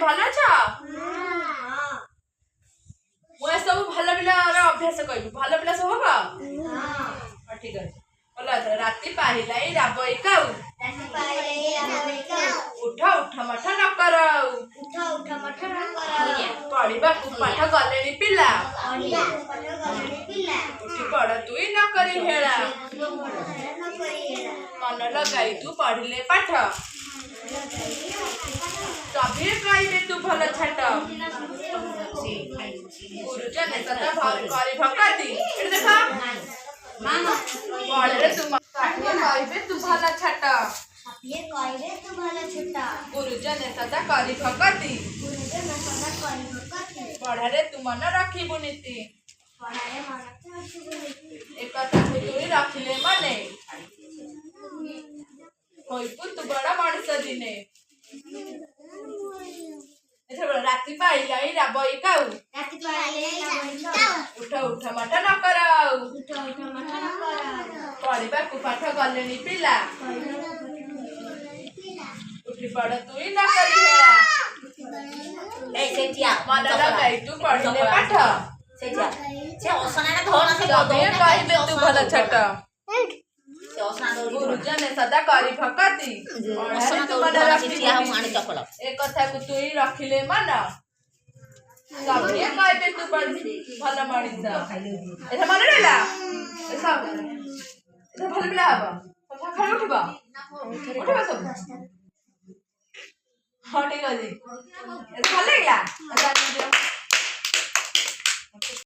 भल छ मुझे सब भल पिला अभ्यास कहबी भल पिला सब हम ठीक है बोला राति पाहिलाई राबई काऊ उठ उठ मठ न कर पढ़ा पाठ गले पिला उठी पढ़ तुई न करी हेला मन लगाई तू पढ़िले पाठ तभी कहबे तू भल छाट गुरुजन सदा करी भक्ति देखा पढ़े तुम कहबे तू भल छाट गुरुजन सदा करी भक्ति पढ़े तू मन रखिबु नीति एक कथा तुई रखिले मने होइबु तू बड़ा मनुष्य दिने राति पाइलाई राबई काऊ उठ उठ मठ न कर पढ़ा पाठ गले पिला उठी पढ़ तुई न करी हेला मन लगाई तू पढ़िले पाठ कहबे तू भल छाट गुरुजन सदा करी भक्ति एक कथा को तुई रखिले मन तभी कहबे तू भल मनीष एथा मन रहला सब एथा भल पिला हबा कथा खाली उठबा उठबा सब हाँ ठीक है जी भल लागला